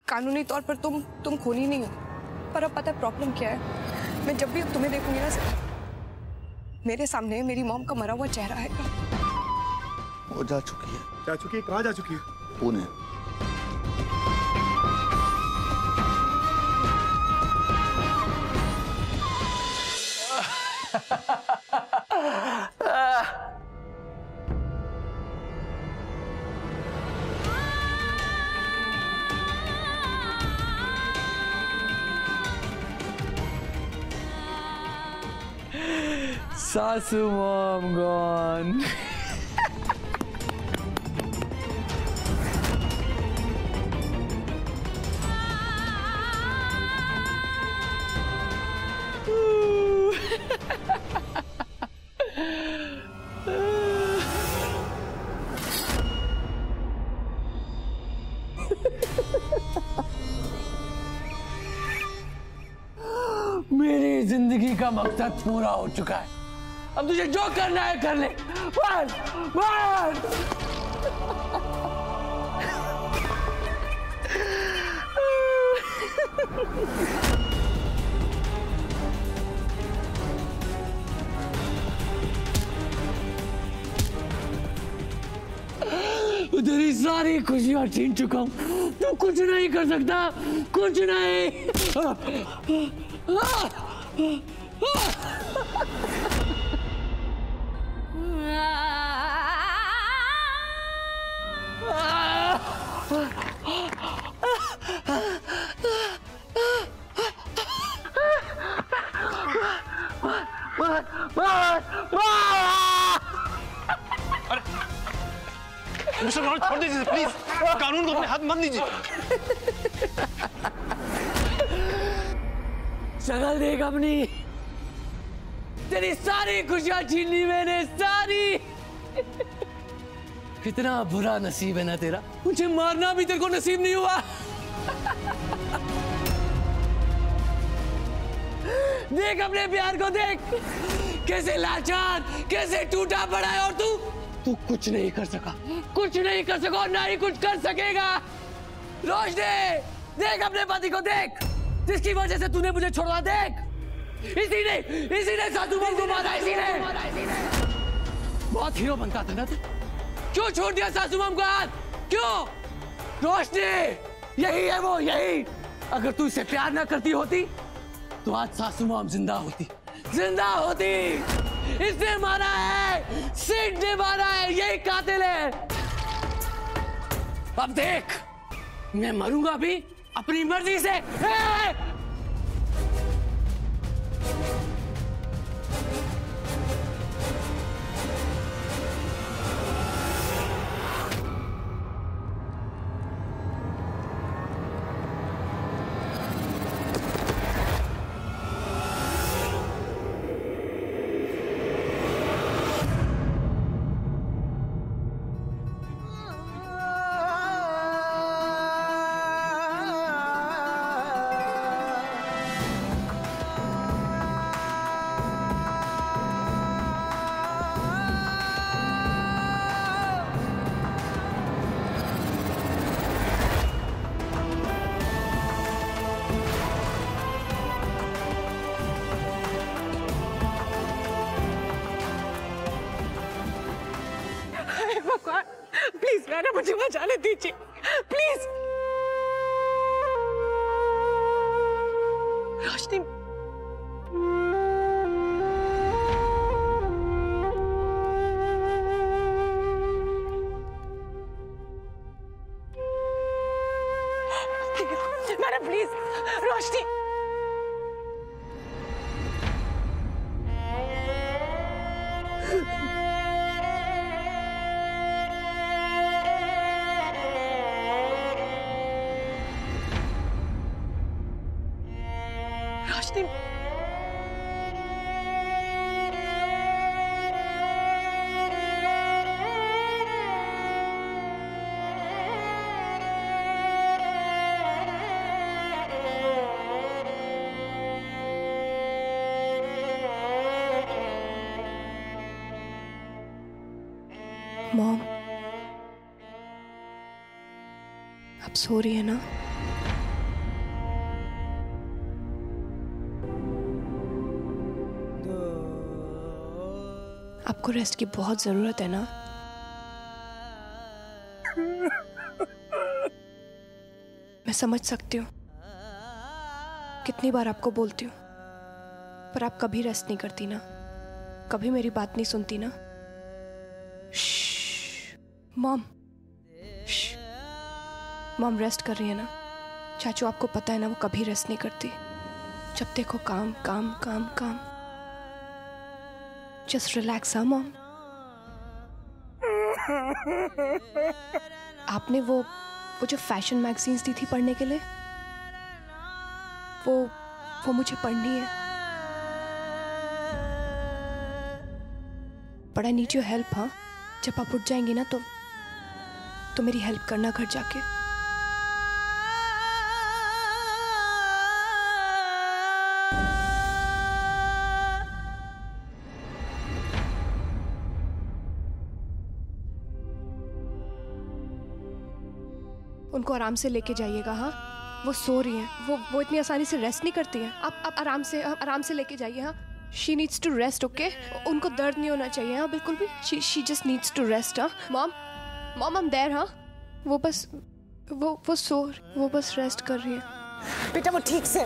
कानूनी तौर पर तुम खूनी नहीं हो, पर अब पता है प्रॉब्लम क्या है? मैं जब भी तुम्हें देखूंगी ना सर, मेरे सामने मेरी मॉम का मरा हुआ चेहरा आएगा। वो जा चुकी है। जा चुकी है? कहाँ जा चुकी है? पुणे। सासू मॉम गॉन। मेरी जिंदगी का मकसद पूरा हो चुका है, अब तुझे जो करना है कर ले। मार मार। तेरी सारी खुशियां छीन चुका हूं, तू कुछ नहीं कर सकता, कुछ नहीं। मिस्टर रॉड, छोड़ दीजिए प्लीज, कानून को अपने हाथ मत लीजिए। शक्ल देख अपनी, तेरी सारी खुशियां छीन ली मैंने, सारी। कितना बुरा नसीब है ना तेरा, मुझे मारना भी तेरे को नसीब नहीं हुआ। देख अपने प्यार को, देख कैसे लाचार, कैसे टूटा पड़ा है, और तू कुछ नहीं कर सका, कुछ नहीं कर सका और ना ही कुछ कर सकेगा। रोशनी, देख अपने पति को, देख जिसकी वजह से तूने मुझे छोड़ा, देख इसी ने सासू माँ को मारा, इसी ने। बहुत हीरो बनता था ना तू, क्यों छोड़ दिया सासू माँ को हाथ, क्यों? रोशनी, यही है वो, यही। अगर तू इससे प्यार ना करती होती तो आज सासू माँ जिंदा होती, जिंदा होती। इसने मारा है, सिड ने मारा है, यही कातिल है। अब देख, मैं मरूंगा भी अपनी मर्जी से। प्लीज मैंने मुझे बचाने दीजिए, प्लीज। रोशनी, मैंने प्लीज, रोशनी। रोशनी, मॉम, अब सो रही है ना? आपको रेस्ट की बहुत जरूरत है ना? मैं समझ सकती हूँ, कितनी बार आपको बोलती हूँ, पर आप कभी रेस्ट नहीं करती ना, कभी मेरी बात नहीं सुनती ना। मॉम, मॉम रेस्ट कर रही है ना? चाचू आपको पता है ना, वो कभी रेस्ट नहीं करती, जब देखो काम काम काम काम। Just relax. हाँ मॉम, आपने वो जो फैशन मैगजीन्स दी थी पढ़ने के लिए, वो मुझे पढ़नी है, but I need your help. हाँ, जब आप उठ जाएंगी ना तो मेरी हेल्प करना घर जाके। उनको आराम से लेके जाइएगा। हाँ, वो सो रही हैं, वो इतनी आसानी से रेस्ट नहीं करती हैं। आप आराम से लेके जाइए। हाँ, she needs to rest. Okay, उनको दर्द नहीं होना चाहिए। हाँ, बिल्कुल भी। She just needs to rest. हाँ मॉम, आई एम देयर। हाँ, वो बस वो बस रेस्ट कर रही है। बेटा वो ठीक से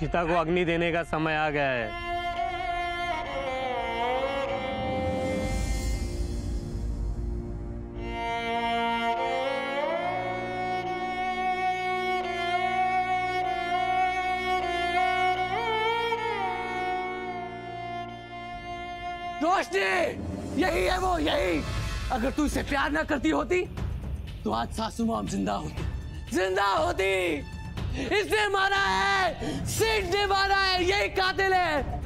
चिता को अग्नि देने का समय आ गया है। रोशनी, यही है वो, यही। अगर तू इसे प्यार ना करती होती तो आज सासू मॉम जिंदा होती। इसने मारा है, सिड ने मारा है, यही कातिल है।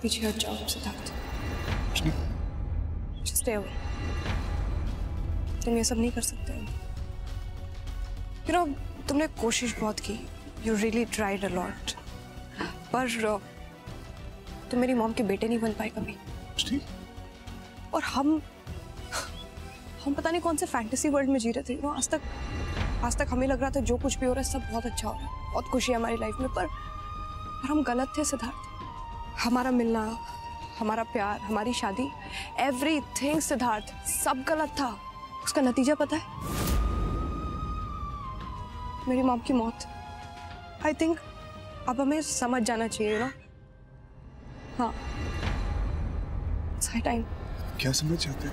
पीछे हट जाओ सिद्धार्थ। Stay away. तुम ये सब नहीं कर सकते। तुमने कोशिश बहुत की। You really tried a lot, पर तुम मेरी मॉम के बेटे नहीं बन पाए कभी। और हम पता नहीं कौन से फैंटेसी वर्ल्ड में जी रहे थे। आज तक हमें लग रहा था जो कुछ भी हो रहा है सब बहुत अच्छा हो रहा है, बहुत खुशी है हमारी लाइफ में, पर हम गलत थे सिद्धार्थ। हमारा मिलना, हमारा प्यार, हमारी शादी, एवरीथिंग सिद्धार्थ, सब गलत था। उसका नतीजा पता है? मेरी मॉम की मौत। आई थिंक अब हमें समझ जाना चाहिए ना। हाँ, सही टाइम। क्या समझ जाते?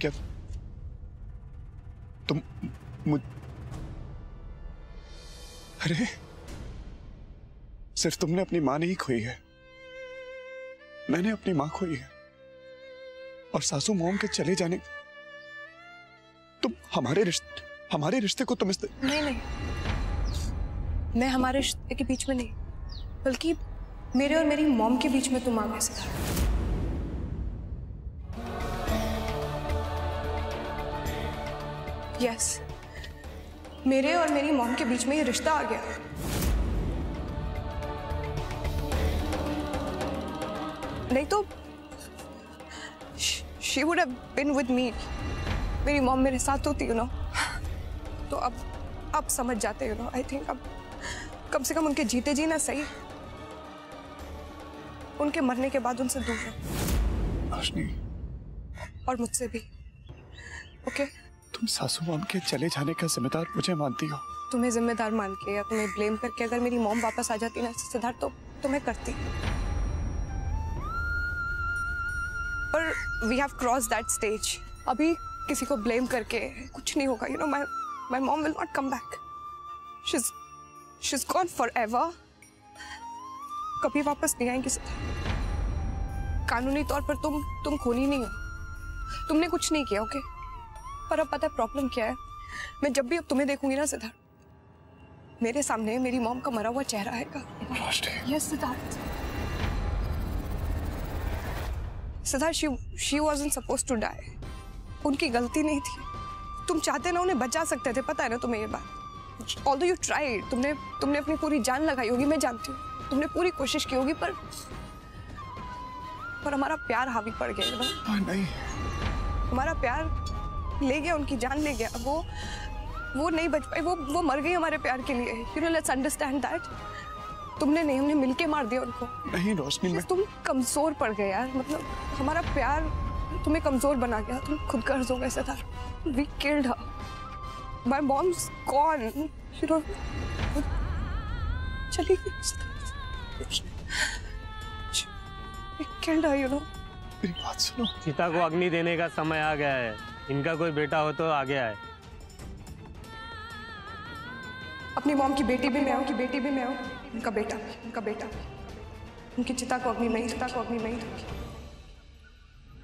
क्या तुम अरे सिर्फ तुमने अपनी मां नहीं खोई है, मैंने अपनी मां खोई है। और सासू मॉम के चले जाने तुम हमारे रिश्ते को तुम नहीं, मैं हमारे रिश्ते के बीच में नहीं, बल्कि मेरे और मेरी मॉम के बीच में तुम आ गए सिद्धार्थ। यस, मेरे और मेरी मॉम के बीच में ये रिश्ता आ गया। नहीं तो she would have been with me। मेरी मॉम मेरे साथ होती, तो अब समझ जाते, आई थिंक अब कम से कम उनके जीते जी ना सही, उनके मरने के बाद उनसे दूर रहो। और मुझसे भी। ओके? तुम सासू मॉम के चले जाने का जिम्मेदार मुझे मानती हो? तुम्हें जिम्मेदार मान के या तुम्हें ब्लेम करके अगर मेरी मॉम वापस आ जाती ना सिद्धार्थ, तो तुम्हें करती। पर we have cross that stage. अभी किसी को ब्लेम करके कुछ नहीं होगा। My mom will not come back. She is gone forever. कभी वापस नहीं आएंगी सिद्धार्थ। कानूनी तौर पर तुम खूनी नहीं हो, तुमने कुछ नहीं किया, ओके? पर अब पता है प्रॉब्लम क्या है? मैं जब भी अब तुम्हें देखूंगी ना सिद्धार्थ, मेरे सामने मेरी मॉम का मरा हुआ चेहरा आएगा। Yes Siddharth, she wasn't supposed to die. उनकी गलती नहीं थी। तुम चाहते ना उन्हें बचा सकते थे, पता है ना तुम्हें ये बात? Although you tried, तुमने अपनी पूरी जान लगाई होगी, मैं जानती हूँ। तुमने पूरी कोशिश की होगी, पर हमारा प्यार हावी पड़ गया ना। नहीं, हमारा प्यार ले गया, उनकी जान ले गया। वो नहीं बच पाई, वो मर गई हमारे प्यार के लिए। You know, let's understand that. तुमने नहीं, हमने मिलके मार दिया उनको। नहीं रोशनी, मैं तुम कमजोर पड़ गए यार, मतलब हमारा प्यार तुम्हें कमजोर बना गया। तुम खुद गर्ज हो गए Siddharth. We killed her. My mom's gone. You know, चली गई Siddharth. We killed her, you know. मेरी बात सुनो। चिता को अग्नि देने का समय आ गया है। इनका कोई बेटा हो तो आगे आए। अपनी मॉम की बेटी भी मैं हूँ, उनका बेटा, उनकी चिता को अग्नि नहीं दूंगी।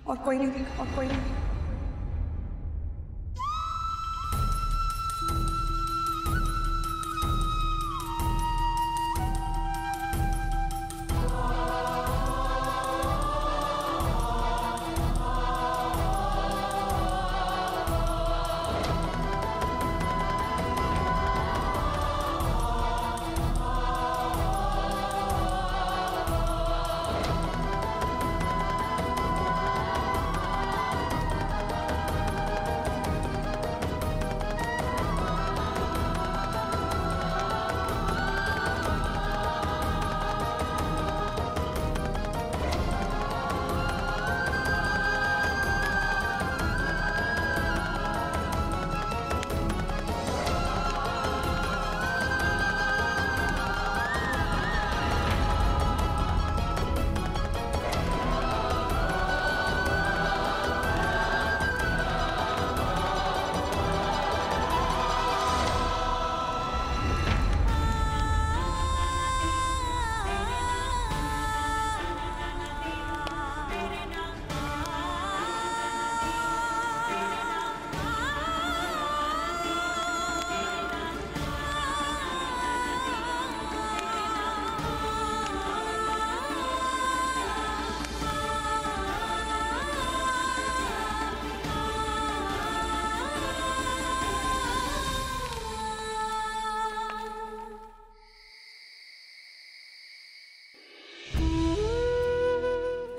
और कोई नहीं।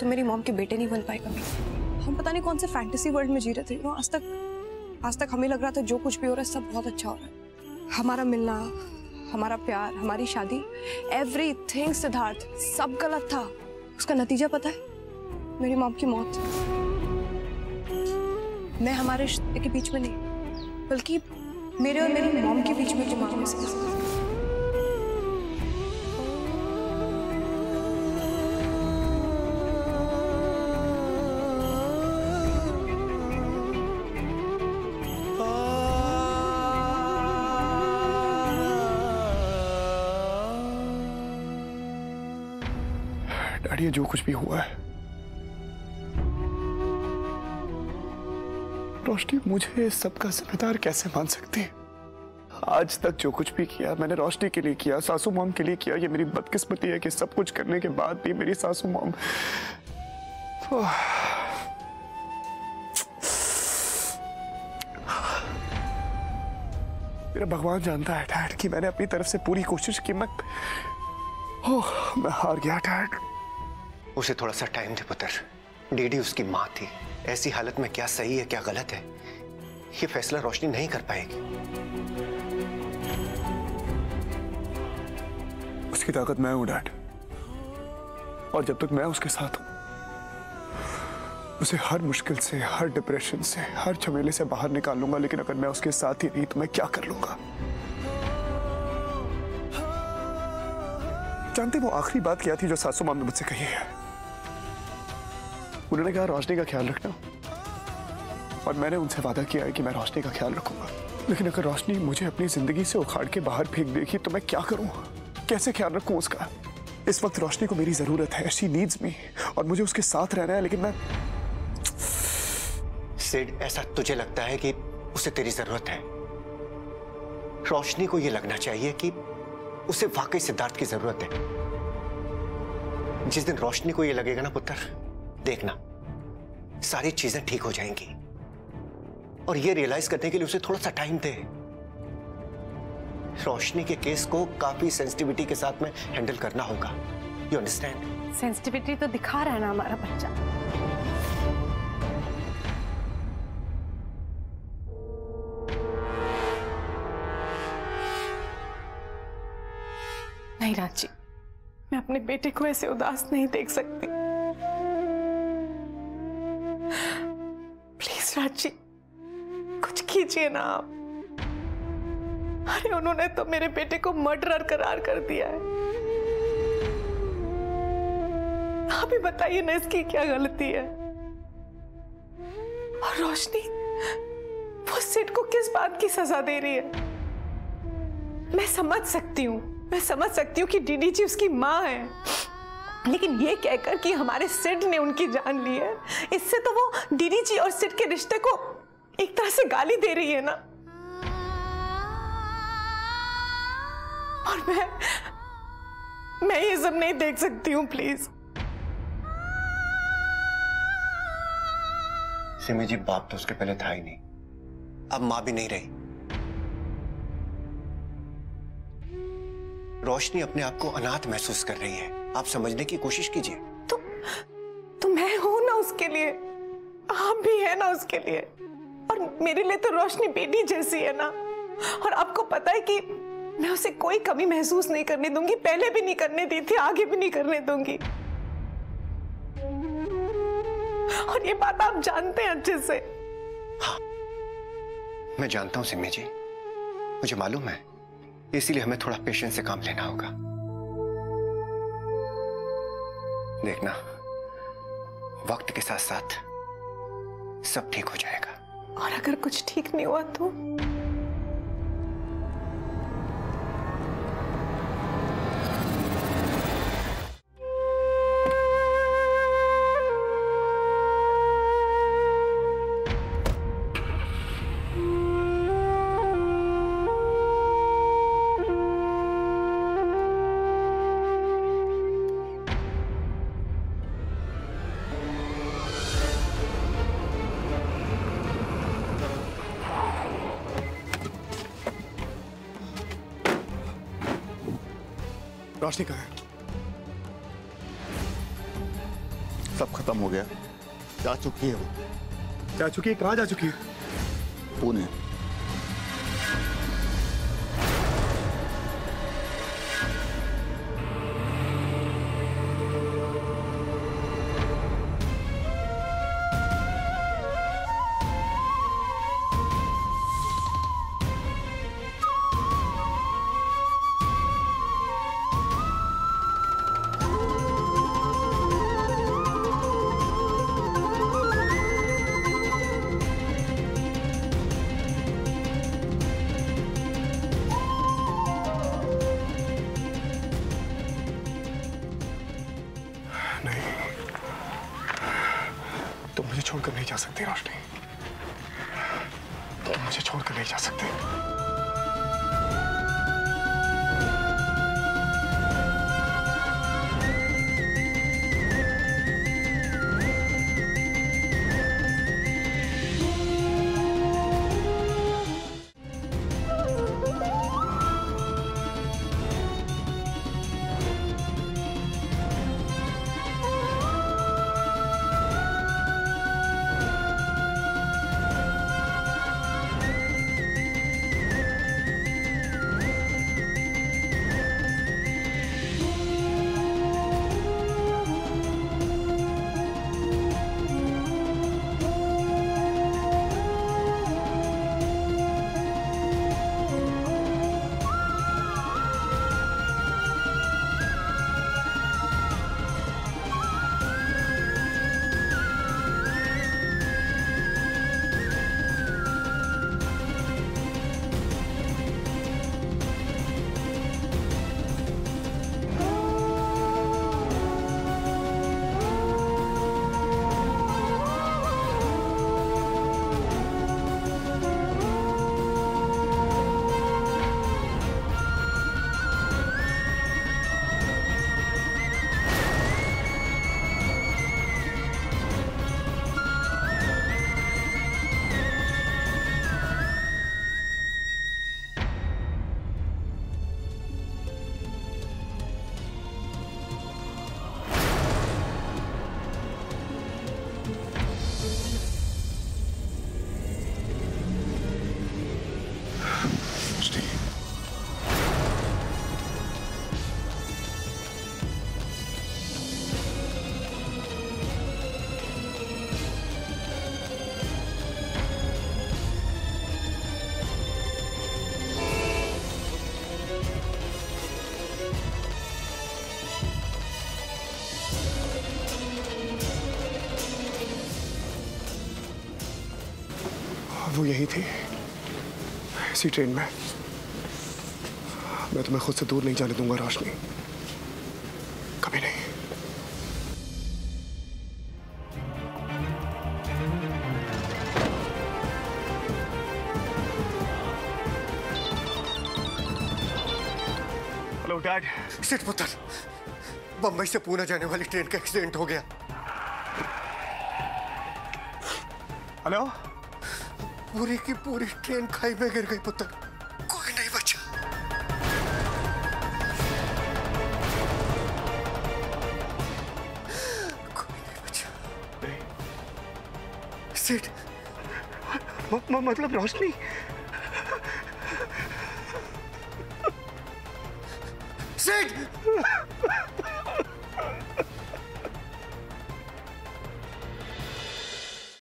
तुम मेरी मॉम के बेटे नहीं बन पाए कभी। हम पता नहीं कौन से फैंटेसी वर्ल्ड में जी रहे थे। आज तक हमें लग रहा था जो कुछ भी हो रहा है सब बहुत अच्छा हो रहा है। हमारा मिलना, हमारा प्यार, हमारी शादी, एवरीथिंग सिद्धार्थ, सब गलत था। उसका नतीजा पता है? मेरी मॉम की मौत। मैं हमारे रिश्ते के बीच में नहीं, बल्कि मेरे और मेरी मॉम के बीच में जो मामले से डैडी, जो कुछ भी हुआ है, रोशनी मुझे सबका जिम्मेदार कैसे मान सकती है? आज तक जो कुछ भी किया मैंने रोशनी के लिए किया, सासू मॉम के लिए किया। ये मेरी बदकिस्मती है कि सब कुछ करने के बाद भी मेरी सासू मॉम मेरा भगवान जानता है डैड कि मैंने अपनी तरफ से पूरी कोशिश की। मैं हार गया डैड। उसे थोड़ा सा टाइम दे पुत्र। डीडी उसकी माँ थी। ऐसी हालत में क्या सही है क्या गलत है ये फैसला रोशनी नहीं कर पाएगी। उसकी ताकत मैं हूं डैड, और जब तक मैं उसके साथ हूं उसे हर मुश्किल से, हर डिप्रेशन से, हर झमेले से बाहर निकाल लूंगा। लेकिन अगर मैं उसके साथ ही नहीं तो मैं क्या कर लूंगा? जानते वो आखिरी बात क्या थी जो सासू माँ ने मुझसे कही है? उन्होंने कहा रोशनी का ख्याल रखना, और मैंने उनसे वादा किया है कि मैं रोशनी का ख्याल रखूंगा। लेकिन अगर रोशनी मुझे अपनी जिंदगी से उखाड़ के बाहर फेंक देगी तो मैं क्या करूं? कैसे ख्याल रखूं उसका? इस वक्त रोशनी को मेरी जरूरत है, शी नीड्स मी, और मुझे उसके साथ रहना है। लेकिन सिड, ऐसा तुझे लगता है कि उसे तेरी जरूरत है? रोशनी को यह लगना चाहिए कि उसे वाकई सिद्धार्थ की जरूरत है। जिस दिन रोशनी को यह लगेगा ना पुत्र, देखना सारी चीजें ठीक हो जाएंगी। और यह रियलाइज करने के लिए उसे थोड़ा सा टाइम दे। रोशनी के केस को काफी सेंसिटिविटी के साथ में हैंडल करना होगा। You understand? सेंसिटिविटी तो दिखा रहा है ना हमारा बच्चा। नहीं रांची, मैं अपने बेटे को ऐसे उदास नहीं देख सकती। प्लीज रांची, कुछ कीजिए ना आप। अरे उन्होंने तो मेरे बेटे को मर्डरर करार कर दिया है। आप ही बताइए ना इसकी क्या गलती है। और रोशनी वो सिड को किस बात की सजा दे रही है? मैं समझ सकती हूँ कि डीडीजी उसकी माँ है, लेकिन ये कहकर कि हमारे सिड ने उनकी जान ली है, इससे तो वो डीडीजी और सिड के रिश्ते को एक तरह से गाली दे रही है ना। और मैं ये सब नहीं देख सकती हूँ, प्लीज। सिमी जी, बाप तो उसके पहले था ही नहीं, अब मां भी नहीं रही। रोशनी अपने आप को अनाथ महसूस कर रही है। आप समझने की कोशिश कीजिए। तो मैं हूं ना उसके लिए, आप भी है ना उसके लिए। और मेरे लिए तो रोशनी बेटी जैसी है ना। और आपको पता है कि मैं उसे कोई कमी महसूस नहीं करने दूंगी, पहले भी नहीं करने दी थी, आगे भी नहीं करने दूंगी। और ये बात आप जानते हैं अच्छे से। हाँ, मैं जानता हूं सिमी जी, मुझे मालूम है। इसीलिए हमें थोड़ा पेशेंस से काम लेना होगा। देखना, वक्त के साथ साथ सब ठीक हो जाएगा। और अगर कुछ ठीक नहीं हुआ तो? रोशनी कहाँ है? सब खत्म हो गया। जा चुकी है वो। जा चुकी है? कहाँ जा चुकी है? पुणे। तुम मुझे छोड़कर नहीं जा सकती रोशनी, तुम मुझे छोड़कर नहीं जा सकते। यही थी, इसी ट्रेन में। मैं तुम्हें खुद से दूर नहीं जाने दूंगा रोशनी, कभी नहीं। Hello dad. सिट पुत्र, बंबई से पुणे जाने वाली ट्रेन का एक्सीडेंट हो गया। हेलो। पूरी की पूरी ट्रेन खाई में गिर गई पुत्र, कोई नहीं बचा। कोई नहीं बचा। सिट, मतलब रोशनी? सिट!